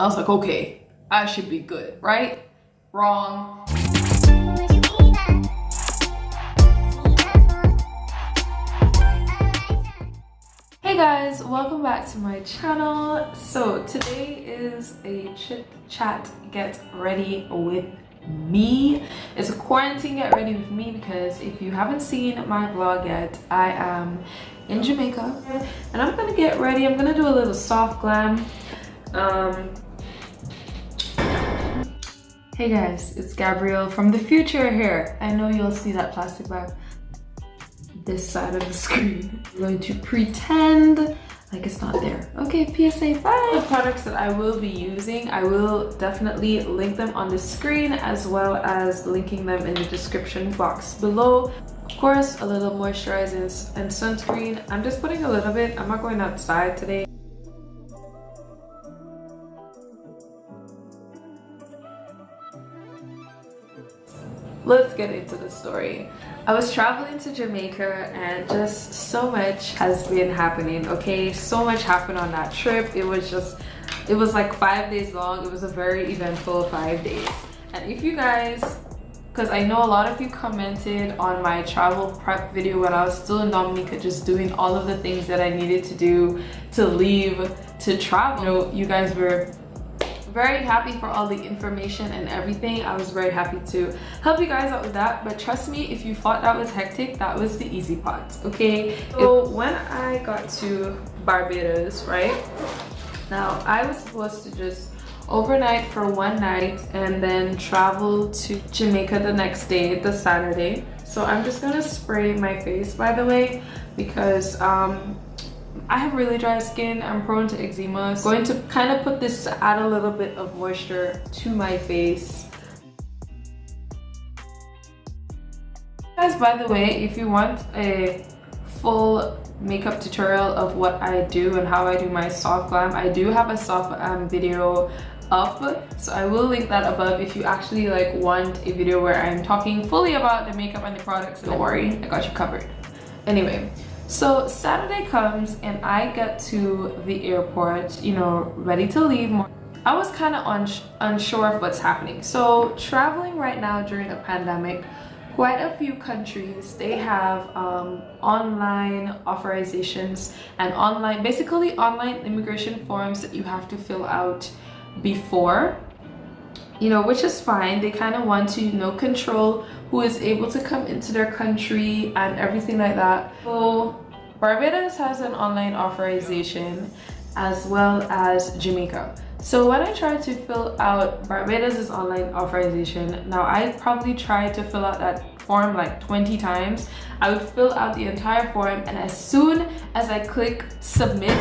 I was like, okay, I should be good, right? Wrong. Hey guys, welcome back to my channel. So today is a chit chat get ready with me. It's a quarantine get ready with me because if you haven't seen my vlog yet, I am in Jamaica and I'm gonna get ready. I'm gonna do a little soft glam. Hey guys, it's Gabrielle from the future here. I know you'll see that plastic bag this side of the screen. I'm going to pretend like it's not there. Okay, PSA 5. The products that I will be using, I will definitely link them on the screen as well as linking them in the description box below. Of course, a little moisturizer and sunscreen. I'm just putting a little bit. I'm not going outside today. Let's get into the story. I was traveling to Jamaica and just so much has been happening, okay? So much happened on that trip. It was like 5 days long. It was a very eventful 5 days. And if you guys, because I know a lot of you commented on my travel prep video when I was still in Dominica, just doing all of the things that I needed to do to leave, to travel. You know, you guys were very happy for all the information and everything. I was very happy to help you guys out with that, but trust me, if you thought that was hectic, that was the easy part, okay? So when I got to Barbados, right, now I was supposed to just overnight for one night and then travel to Jamaica the next day, the Saturday. So I'm just gonna spray my face, by the way, because I have really dry skin. I'm prone to eczema. So I'm going to kind of put this to add a little bit of moisture to my face. Guys, by the way, if you want a full makeup tutorial of what I do and how I do my soft glam, I do have a soft video up, so I will link that above if you actually like want a video where I'm talking fully about the makeup and the products. Don't worry, I got you covered. Anyway, so Saturday comes and I get to the airport, you know, ready to leave. I was kind of unsure of what's happening. So traveling right now during a pandemic, quite a few countries, they have online authorizations and basically online immigration forms that you have to fill out before, you know, which is fine. They kind of want to, you know, control who is able to come into their country and everything like that. So Barbados has an online authorization as well as Jamaica. So when I tried to fill out Barbados' online authorization, now I probably tried to fill out that form like 20 times. I would fill out the entire form and as soon as I click submit,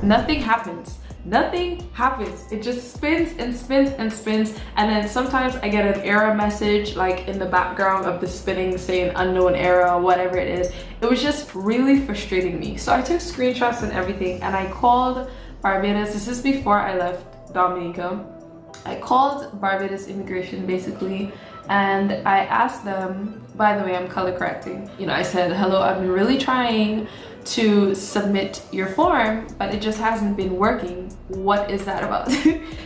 nothing happens. Nothing happens. It just spins and spins and spins, and then sometimes I get an error message like in the background of the spinning saying unknown error or whatever it is. It was just really frustrating me. So I took screenshots and everything and I called Barbados. This is before I left Dominica. I called Barbados immigration basically and I asked them, by the way, I'm color correcting. You know, I said, hello, I've been really trying to submit your form, but it just hasn't been working. What is that about?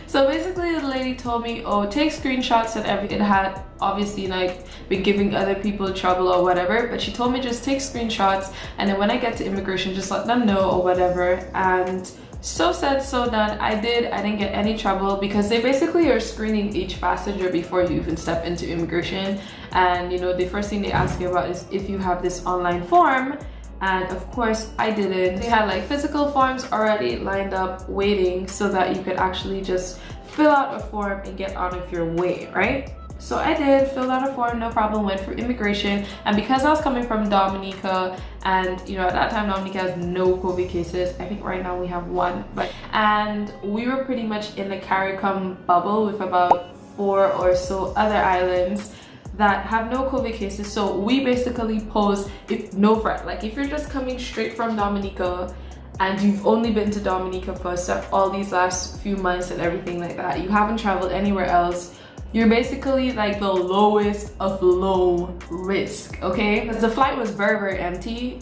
So basically the lady told me, oh, take screenshots and everything. It had obviously like been giving other people trouble or whatever, but she told me just take screenshots and then when I get to immigration, just let them know or whatever. And so said, so done. I didn't get any trouble because they basically are screening each passenger before you even step into immigration. And you know, the first thing they ask you about is if you have this online form. And of course I didn't. They had like physical forms already lined up waiting so that you could actually just fill out a form and get on with your way, right? So I did, filled out a form, no problem, went through immigration. And because I was coming from Dominica, and you know, at that time Dominica has no COVID cases. I think right now we have one, and we were pretty much in the CARICOM bubble with about 4 or so other islands that have no COVID cases. So we basically pose if no threat. Like if you're just coming straight from Dominica and you've only been to Dominica for all these last few months and everything like that, you haven't traveled anywhere else, you're basically like the lowest of low risk, okay? Because the flight was very, very empty.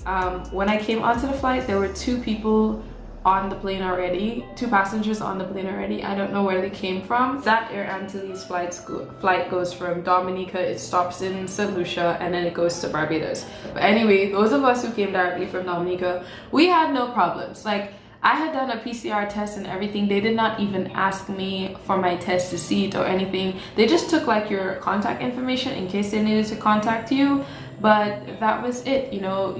When I came onto the flight, there were 2 people on the plane already, 2 passengers on the plane already. I don't know where they came from. That Air Antilles flight goes from Dominica, it stops in St. Lucia, and then it goes to Barbados. But anyway, those of us who came directly from Dominica, we had no problems. Like, I had done a PCR test and everything. They did not even ask me for my test receipt or anything. They just took like your contact information in case they needed to contact you. But that was it, you know.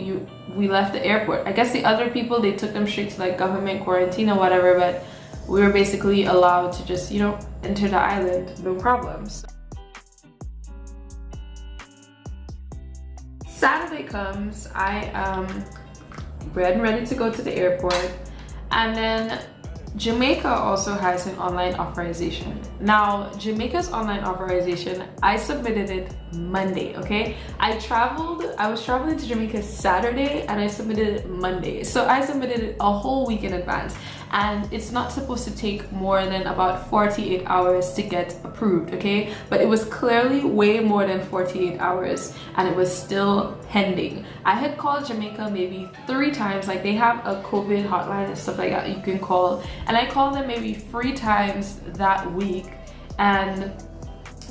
We left the airport. I guess the other people, they took them straight to like government quarantine or whatever, but we were basically allowed to just, you know, enter the island, no problems. Saturday comes, I am ready to go to the airport, and then Jamaica also has an online authorization. Now, Jamaica's online authorization, I submitted it Monday, okay? I was traveling to Jamaica Saturday and I submitted it Monday. So I submitted it a whole week in advance, and it's not supposed to take more than about 48 hours to get approved, okay? But it was clearly way more than 48 hours and it was still pending. I had called Jamaica maybe 3 times. Like, they have a COVID hotline and stuff like that you can call, and I called them maybe 3 times that week, and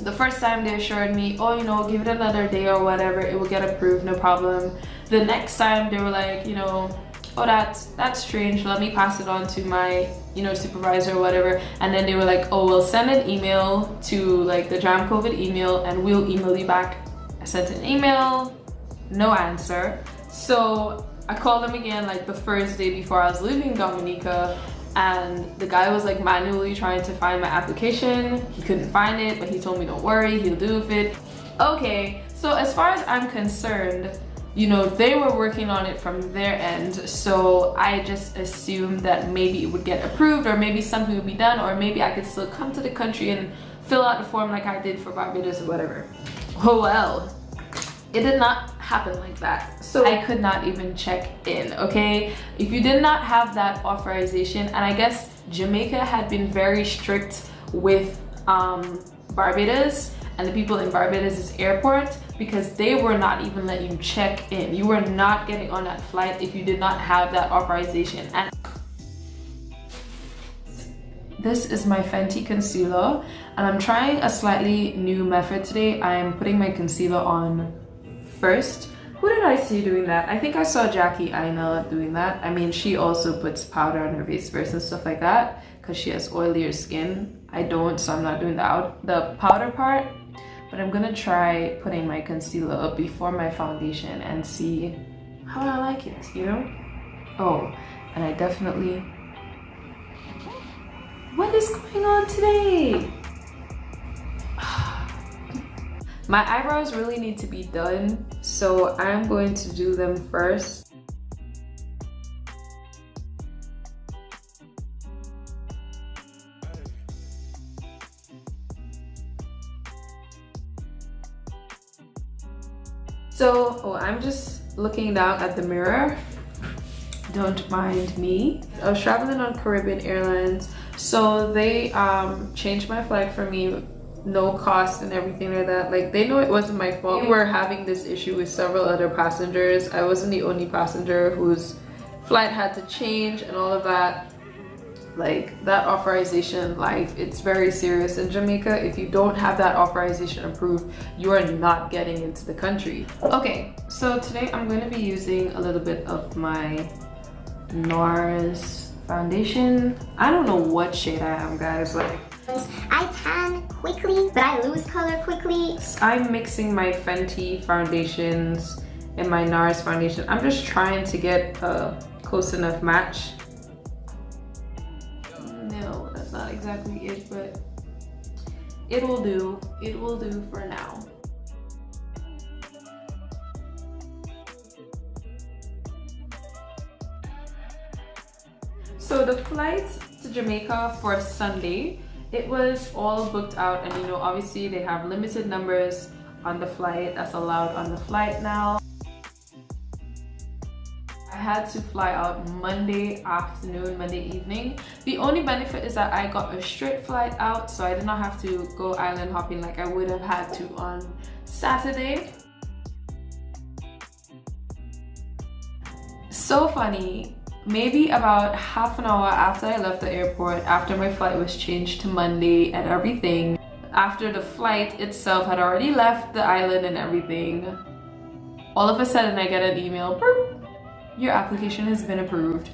the first time they assured me, oh, you know, give it another day or whatever, it will get approved, no problem. The next time they were like, you know, oh, that's strange, let me pass it on to my, you know, supervisor or whatever. And then they were like, oh, we'll send an email to like the Jam COVID email and we'll email you back. I sent an email, no answer. So I called them again like the first day before I was leaving Dominica, and the guy was like manually trying to find my application. He couldn't find it, but he told me don't worry, he'll do with it. Okay, so as far as I'm concerned, you know, they were working on it from their end, so I just assumed that maybe it would get approved, or maybe something would be done, or maybe I could still come to the country and fill out the form like I did for Barbados or whatever. Oh well, it did not happen like that. So I could not even check in, okay? If you did not have that authorization, and I guess Jamaica had been very strict with Barbados and the people in Barbados' airport, because they were not even letting you check in. You were not getting on that flight if you did not have that authorization. And this is my Fenty concealer, and I'm trying a slightly new method today. I'm putting my concealer on first. Who did I see doing that? I think I saw Jackie Aina doing that. I mean, she also puts powder on her face first and stuff like that because she has oilier skin. I don't, so I'm not doing the powder part. But I'm gonna try putting my concealer up before my foundation and see how I like it, you know? Oh, and I definitely... What is going on today? My eyebrows really need to be done, so I'm going to do them first. So, I'm just looking down at the mirror. Don't mind me. I was traveling on Caribbean Airlines, so they changed my flight for me, no cost and everything like that. Like, they know it wasn't my fault. We were having this issue with several other passengers. I wasn't the only passenger whose flight had to change and all of that. Like, that authorization, like, it's very serious in Jamaica. If you don't have that authorization approved, you are not getting into the country. Okay, so today I'm going to be using a little bit of my NARS foundation. I don't know what shade I am, guys. Like, I tan quickly, but I lose color quickly. I'm mixing my Fenty foundations and my NARS foundation. I'm just trying to get a close enough match. No, that's not exactly it, but it will do. It will do for now. So the flight to Jamaica for Sunday, it was all booked out, and you know, obviously they have limited numbers on the flight that's allowed on the flight now. I had to fly out Monday afternoon, Monday evening. The only benefit is that I got a straight flight out, so I did not have to go island hopping like I would have had to on Saturday. So funny, maybe about half an hour after I left the airport, after my flight was changed to Monday and everything, after the flight itself had already left the island and everything, all of a sudden I get an email, "Burp, your application has been approved."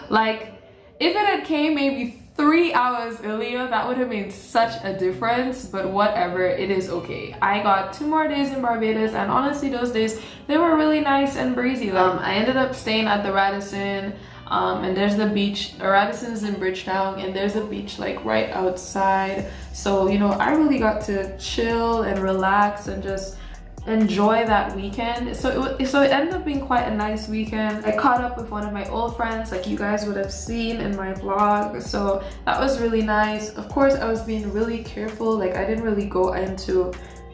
Like, if it had came maybe 3 hours earlier, that would have made such a difference, but whatever, it is okay. I got 2 more days in Barbados, and honestly those days, they were really nice and breezy. I ended up staying at the Radisson, and there's the beach. Radisson's in Bridgetown, and there's a beach like right outside. So, you know, I really got to chill and relax and just enjoy that weekend. So it ended up being quite a nice weekend. I caught up with one of my old friends, like you guys would have seen in my vlog, so that was really nice. Of course, I was being really careful. Like, I didn't really go into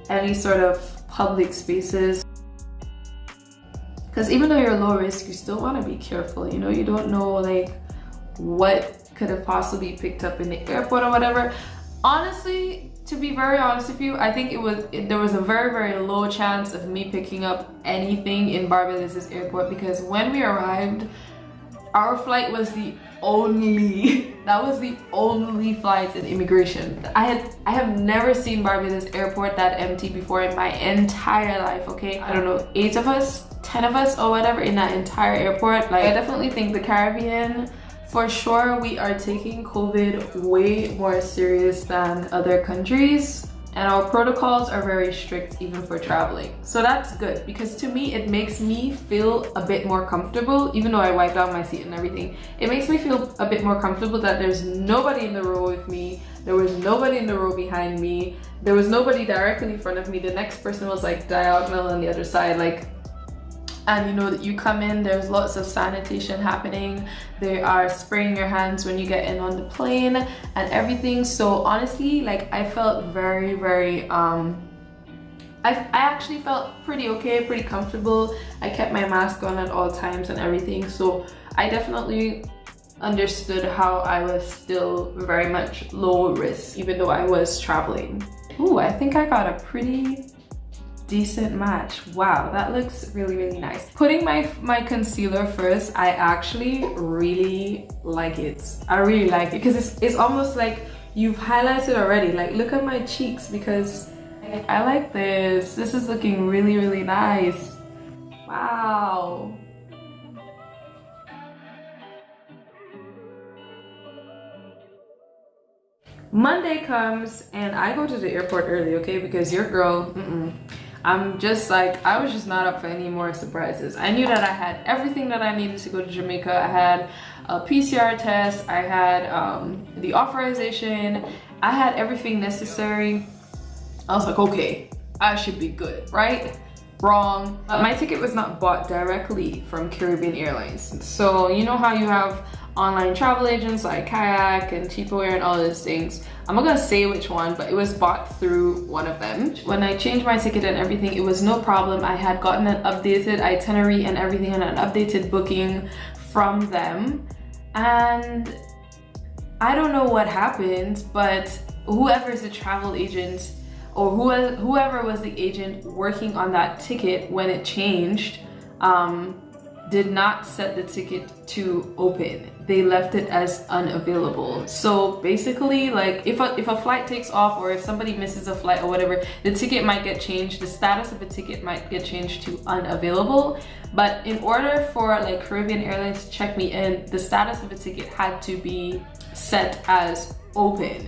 any sort of public spaces, because even though you're low risk, you still want to be careful. You know, you don't know like what could have possibly picked up in the airport or whatever. Honestly, to be very honest with you, I think there was a very low chance of me picking up anything in Barbados' airport, because when we arrived, our flight was the only flight in immigration. I have never seen Barbados airport that empty before in my entire life, okay? I don't know, 8 of us, 10 of us or whatever in that entire airport. Like, I definitely think the Caribbean, for sure, we are taking COVID way more serious than other countries, and our protocols are very strict even for traveling. So that's good, because to me, it makes me feel a bit more comfortable. Even though I wiped down my seat and everything, it makes me feel a bit more comfortable that there's nobody in the row with me. There was nobody in the row behind me. There was nobody directly in front of me. The next person was like diagonal on the other side. Like, and you know that you come in, there's lots of sanitation happening. They are spraying your hands when you get in on the plane and everything. So honestly, like, I felt very I actually felt pretty okay, pretty comfortable. I kept my mask on at all times and everything. So I definitely understood how I was still very much low risk, even though I was traveling. Ooh, I think I got a pretty decent match. Wow, that looks really nice. Putting my concealer first, I actually really like it. I really like it because it's almost like you've highlighted already. Like, look at my cheeks, because I like this. This is looking really nice. Wow. Monday comes and I go to the airport early, okay, because your girl, I'm just like, I was just not up for any more surprises. I knew that I had everything that I needed to go to Jamaica. I had a PCR test, I had the authorization, I had everything necessary. I was like, okay, I should be good, right? Wrong. My ticket was not bought directly from Caribbean Airlines. So you know how you have online travel agents like Kayak and Cheapaware and all those things. I'm not gonna say which one, but it was bought through one of them. When I changed my ticket and everything, it was no problem. I had gotten an updated itinerary and everything and an updated booking from them. And I don't know what happened, but whoever's the travel agent or whoever was the agent working on that ticket when it changed, did not set the ticket to open. They left it as unavailable. So basically, like, if a flight takes off or if somebody misses a flight or whatever, the ticket might get changed. The status of the ticket might get changed to unavailable. But in order for like Caribbean Airlines to check me in, the status of the ticket had to be set as open.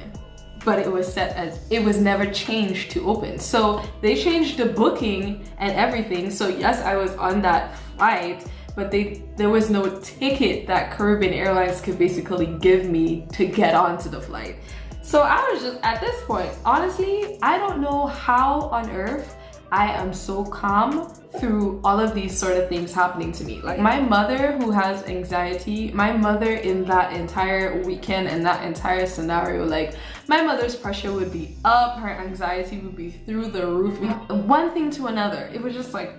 But it was set as, it was never changed to open. So they changed the booking and everything. So yes, I was on that flight, but there was no ticket that Caribbean Airlines could basically give me to get onto the flight. So I was just, at this point, honestly, I don't know how on earth I am so calm through all of these sort of things happening to me. Like, my mother, who has anxiety, my mother in that entire weekend and that entire scenario, like, my mother's pressure would be up, her anxiety would be through the roof. One thing to another. It was just like,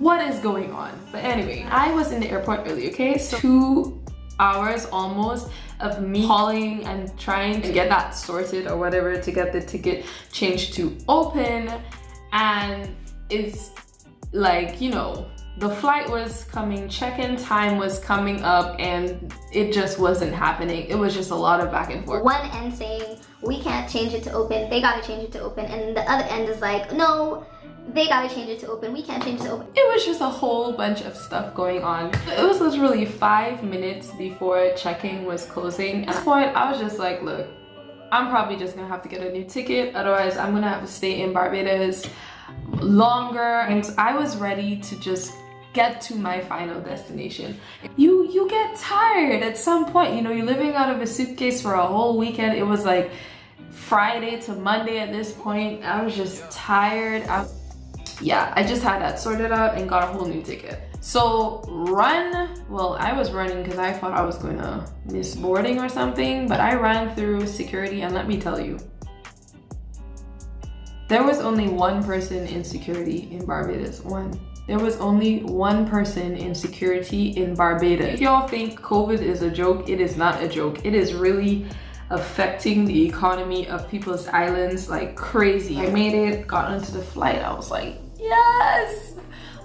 what is going on? But anyway, I was in the airport early, okay? So 2 hours almost of me calling and trying to get that sorted or whatever, to get the ticket changed to open. And it's like, you know, the flight was coming, check-in time was coming up, and it just wasn't happening. It was just a lot of back and forth. One end saying, we can't change it to open, they gotta change it to open, and the other end is like, no, they gotta change it to open, we can't change it to open. It was just a whole bunch of stuff going on. It was literally 5 minutes before check-in was closing. At this point, I was just like, look, I'm probably just gonna have to get a new ticket, otherwise I'm gonna have to stay in Barbados longer. And I was ready to just get to my final destination. You get tired at some point, you know, you're living out of a suitcase for a whole weekend. It was like Friday to Monday at this point. I was just tired. Yeah, I just had that sorted out and got a whole new ticket. So well, I was running because I thought I was gonna miss boarding or something, but I ran through security, and let me tell you, there was only one person in security in Barbados. There was only one person in security in Barbados. If y'all think COVID is a joke, it is not a joke. It is really affecting the economy of people's islands like crazy. I made it, got onto the flight. I was like, yes,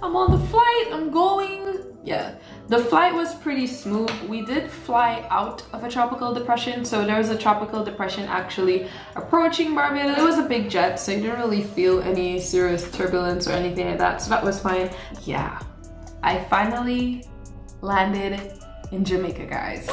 I'm on the flight, I'm going. Yeah, the flight was pretty smooth. We did fly out of a tropical depression, so there was a tropical depression actually approaching Barbados. It was a big jet, so you didn't really feel any serious turbulence or anything like that, so that was fine. Yeah, I finally landed in Jamaica, guys.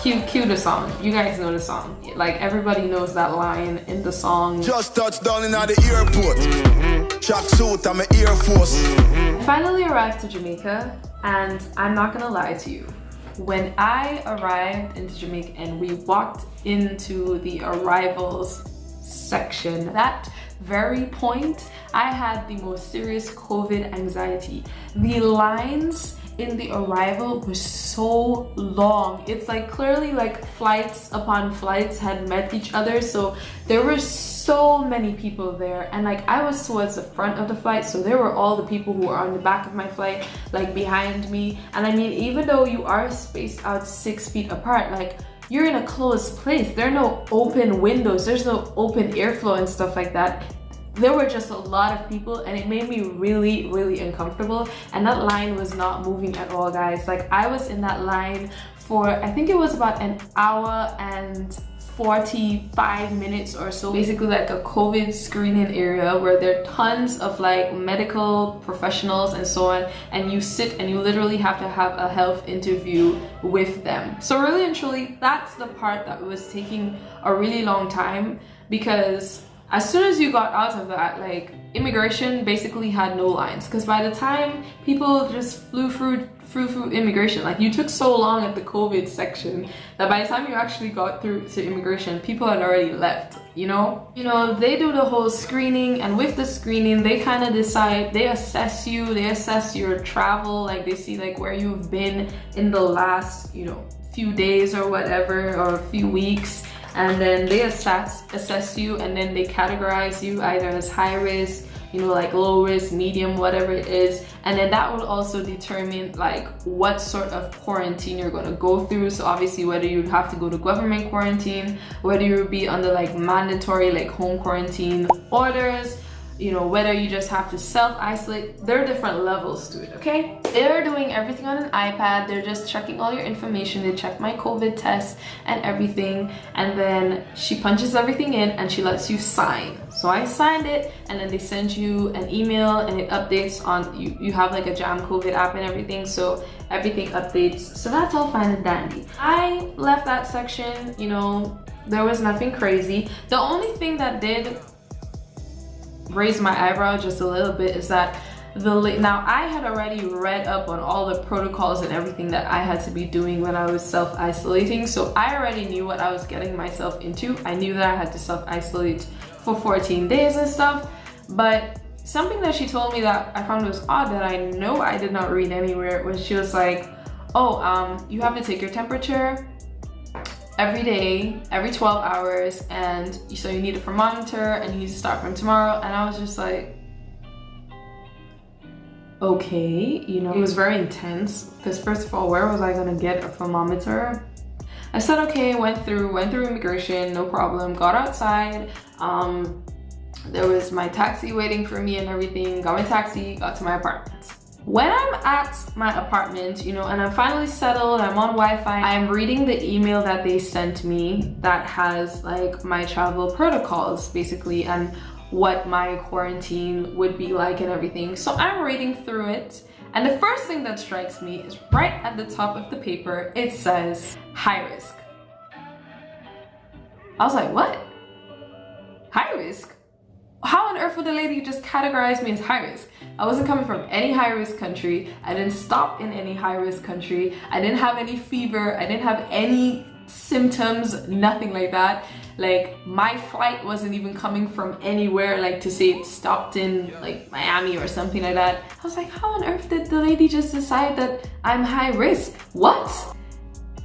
Cue the song. You guys know the song. Like, everybody knows that line in the song. Just touched down in the airport. Track suit, I'm an Air Force. I finally arrived to Jamaica, and I'm not gonna lie to you. When I arrived into Jamaica and we walked into the arrivals section, that very point, I had the most serious COVID anxiety. The lines in the arrival was so long. It's like clearly like flights upon flights had met each other, so there were so many people there, and like I was towards the front of the flight, so there were all the people who were on the back of my flight, like behind me. And I mean, even though you are spaced out 6 feet apart, like you're in a closed place, there are no open windows, there's no open airflow and stuff like that. There were just a lot of people, and it made me really, really uncomfortable. And that line was not moving at all, guys. Like, I was in that line for, I think it was about an hour and 45 minutes or so. Basically like a COVID screening area where there are tons of like medical professionals and so on, and you sit and you literally have to have a health interview with them. So really and truly, that's the part that was taking a really long time, because as soon as you got out of that, like, immigration basically had no lines, because by the time people just flew through immigration, like, you took so long at the COVID section that by the time you actually got through to immigration, people had already left, you know? You know, they do the whole screening, and with the screening, they kind of decide, they assess you, they assess your travel, like, they see like where you've been in the last, you know, few days or whatever, or a few weeks. And then they assess you, and then they categorize you either as high risk, you know, like low risk, medium, whatever it is. And then that will also determine like what sort of quarantine you're going to go through. So obviously whether you'd have to go to government quarantine, whether you would be under like mandatory like home quarantine orders, you know, whether you just have to self-isolate. There are different levels to it, okay? They're doing everything on an iPad. They're just checking all your information. They check my COVID test and everything, and then she punches everything in and she lets you sign. So I signed it, and then they send you an email and it updates on, you have like a Jam COVID app and everything, so everything updates. So that's all fine and dandy. I left that section, you know, there was nothing crazy. The only thing that did raise my eyebrow just a little bit is that now I had already read up on all the protocols and everything that I had to be doing when I was self-isolating, so I already knew what I was getting myself into. I knew that I had to self-isolate for 14 days and stuff, but something that she told me that I found was odd, that I know I did not read anywhere, was she was like, oh, you have to take your temperature every day, every 12 hours, and so you need a thermometer, and you need to start from tomorrow. And I was just like, okay, you know, it was very intense, because first of all, where was I gonna get a thermometer? I said okay, went through immigration, no problem, got outside, There was my taxi waiting for me and everything. Got my taxi, got to my apartment. When I'm at my apartment, you know, and I'm finally settled, I'm on Wi-Fi, I'm reading the email that they sent me that has like my travel protocols basically and what my quarantine would be like and everything. So I'm reading through it, and the first thing that strikes me is right at the top of the paper, it says high risk. I was like, what? High risk? How on earth would the lady just categorize me as high risk? I wasn't coming from any high risk country. I didn't stop in any high risk country. I didn't have any fever. I didn't have any symptoms, nothing like that. Like my flight wasn't even coming from anywhere, like to say it stopped in like Miami or something like that. I was like, how on earth did the lady just decide that I'm high risk? What?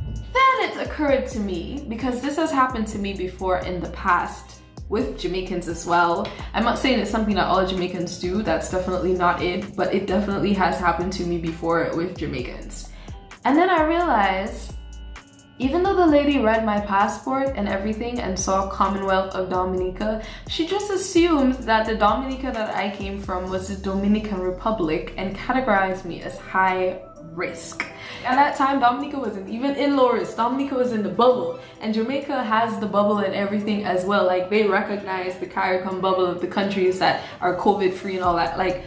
Then it occurred to me, because this has happened to me before in the past with Jamaicans as well. I'm not saying it's something that all Jamaicans do, that's definitely not it, but it definitely has happened to me before with Jamaicans. And then I realized, even though the lady read my passport and everything and saw Commonwealth of Dominica, she just assumed that the Dominica that I came from was the Dominican Republic and categorized me as high risk. At that time, Dominica wasn't even in low risk. Dominica was in the bubble, and Jamaica has the bubble and everything as well. Like they recognize the CARICOM bubble of the countries that are COVID free and all that. Like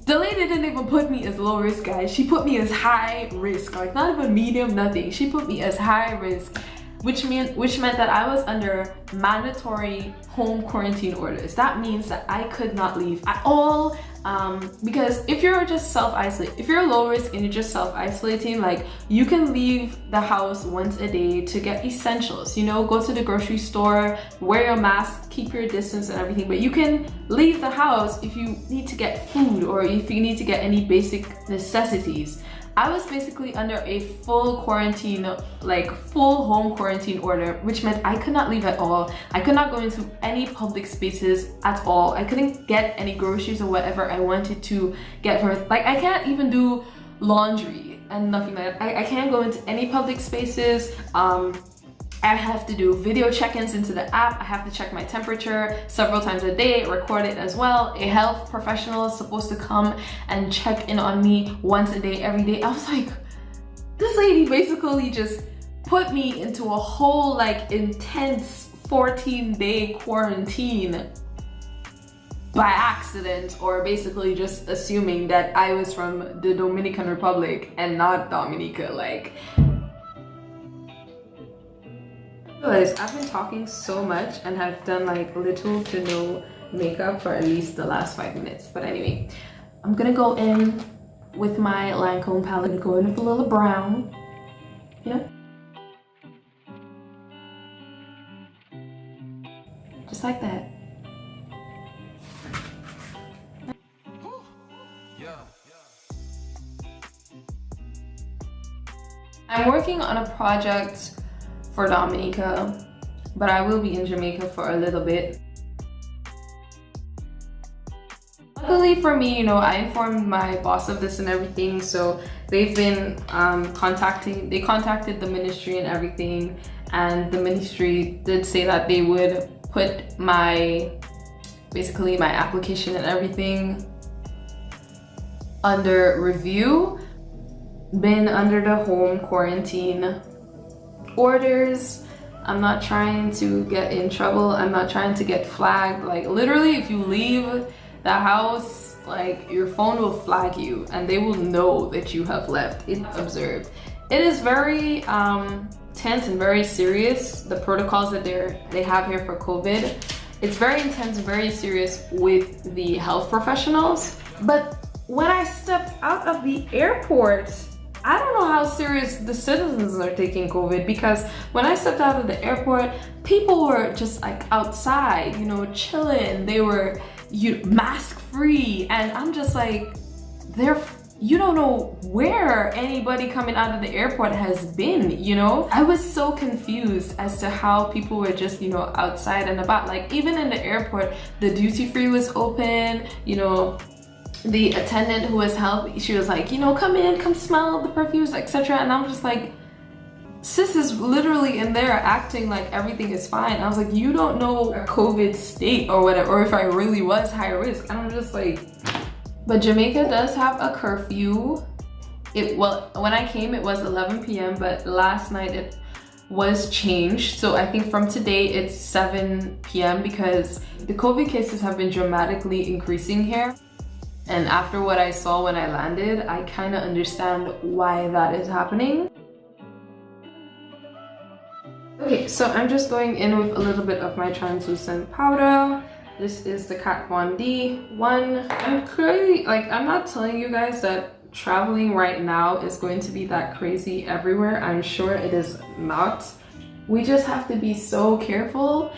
the lady didn't even put me as low risk, guys. She put me as high risk, like not even medium, nothing. She put me as high risk, which meant that I was under mandatory home quarantine orders. That means that I could not leave at all. Because if you're just self-isolate, if you're low risk and you're just self-isolating, like you can leave the house once a day to get essentials, you know, go to the grocery store, wear your mask, keep your distance and everything, but you can leave the house if you need to get food or if you need to get any basic necessities. I was basically under a full quarantine, like full home quarantine order, which meant I could not leave at all. I could not go into any public spaces at all. I couldn't get any groceries or whatever I wanted to get for, like I can't even do laundry and nothing like that. I can't go into any public spaces. I have to do video check-ins into the app. I have to check my temperature several times a day, record it as well. A health professional is supposed to come and check in on me once a day, every day. I was like, this lady basically just put me into a whole like intense 14-day quarantine by accident, or basically just assuming that I was from the Dominican Republic and not Dominica. Like, guys, I've been talking so much and have done like little to no makeup for at least the last 5 minutes. But anyway, I'm gonna go in with my Lancome palette, go in with a little brown, you know, just like that. I'm working on a project for Dominica, but I will be in Jamaica for a little bit. Luckily for me, you know, I informed my boss of this and everything, so they've been they contacted the ministry and everything, and the ministry did say that they would put basically my application and everything under review. Been under the home quarantine orders. I'm not trying to get in trouble. I'm not trying to get flagged. Like literally, if you leave the house, like your phone will flag you and they will know that you have left. It's observed. It is very tense and very serious, the protocols that they have here for COVID. It's very intense and very serious with the health professionals. But when I stepped out of the airport, I don't know how serious the citizens are taking COVID, because when I stepped out of the airport, people were just like outside, you know, chilling. They were mask free, and I'm just like, you don't know where anybody coming out of the airport has been, you know? I was so confused as to how people were just, you know, outside and about. Like even in the airport, the duty free was open, you know. The attendant who was helping, she was like, you know, come in, come smell the perfumes, etc. And I'm just like, sis is literally in there acting like everything is fine. I was like, you don't know COVID state or whatever, or if I really was high risk. And I'm just like, but Jamaica does have a curfew. Well, when I came, it was 11 p.m., but last night it was changed. So I think from today it's 7 p.m. because the COVID cases have been dramatically increasing here. And after what I saw when I landed, I kind of understand why that is happening. Okay, so I'm just going in with a little bit of my translucent powder. This is the Kat Von D one. I'm crazy, like, I'm not telling you guys that traveling right now is going to be that crazy everywhere. I'm sure it is not. We just have to be so careful.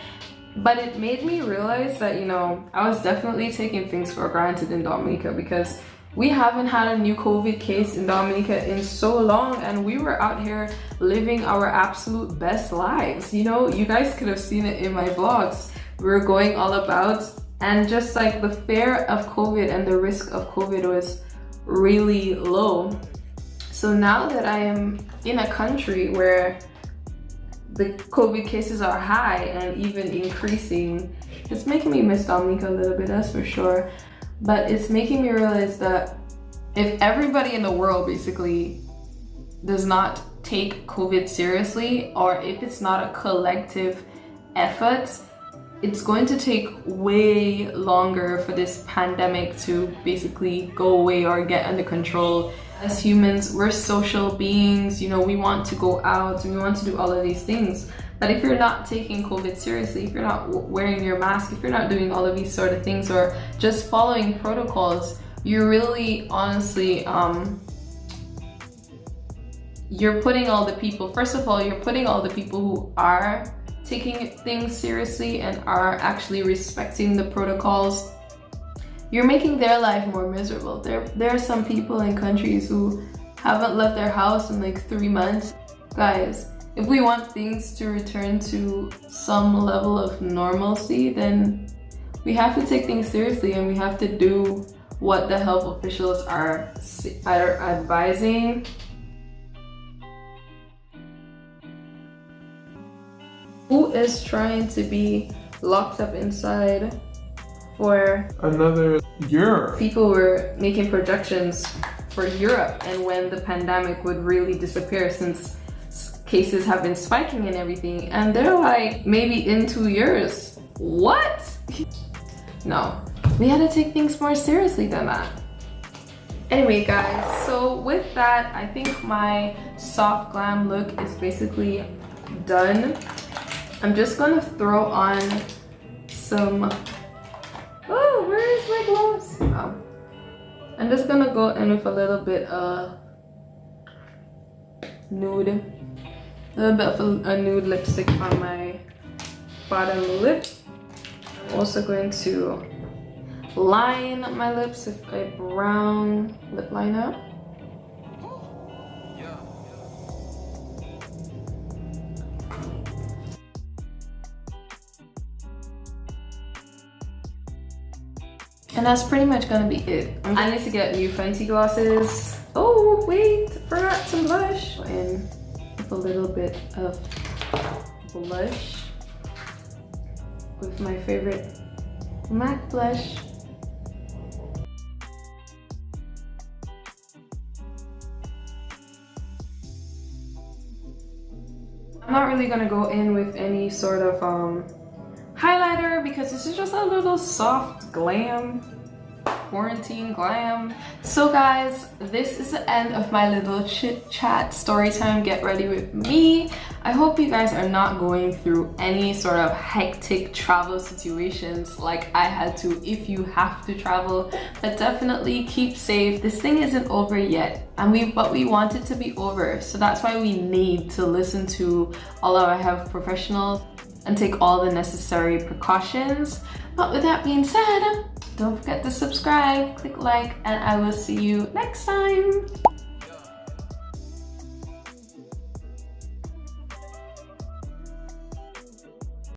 But it made me realize that, you know, I was definitely taking things for granted in Dominica because we haven't had a new COVID case in Dominica in so long, and we were out here living our absolute best lives. You know, you guys could have seen it in my vlogs. We were going all about, and just like the fear of COVID and the risk of COVID was really low. So now that I am in a country where the COVID cases are high and even increasing, it's making me miss Dominica a little bit, that's for sure. But it's making me realize that if everybody in the world basically does not take COVID seriously, or if it's not a collective effort, it's going to take way longer for this pandemic to basically go away or get under control. As humans, we're social beings, you know, we want to go out and we want to do all of these things. But if you're not taking COVID seriously, if you're not wearing your mask, if you're not doing all of these sort of things, or just following protocols, you're really honestly, you're putting all the people, first of all, you're putting all the people who are taking things seriously and are actually respecting the protocols, you're making their life more miserable. There are some people in countries who haven't left their house in like 3 months. Guys, if we want things to return to some level of normalcy, then we have to take things seriously and we have to do what the health officials are advising. Who is trying to be locked up inside for another year? People were making projections for Europe and when the pandemic would really disappear, since cases have been spiking and everything, and they're like, maybe in 2 years. What? No, we had to take things more seriously than that. Anyway guys, so with that, I think my soft glam look is basically done. I'm just gonna throw on some, oh, where is my gloves? Oh. I'm just gonna go in with a little bit of nude, a little bit of a nude lipstick on my bottom lip. I'm also going to line my lips with a brown lip liner. And that's pretty much gonna be it. I need to get new Fenty glosses. Oh wait, forgot some blush. And with a little bit of blush with my favorite MAC blush. I'm not really gonna go in with any sort of highlighter because this is just a little soft glam, quarantine glam. So guys, this is the end of my little chit chat story time get ready with me. I hope you guys are not going through any sort of hectic travel situations like I had to if you have to travel, but definitely keep safe. This thing isn't over yet, and but we want it to be over, so that's why we need to listen to all our health professionals and take all the necessary precautions. But with that being said, don't forget to subscribe, click like, and I will see you next time.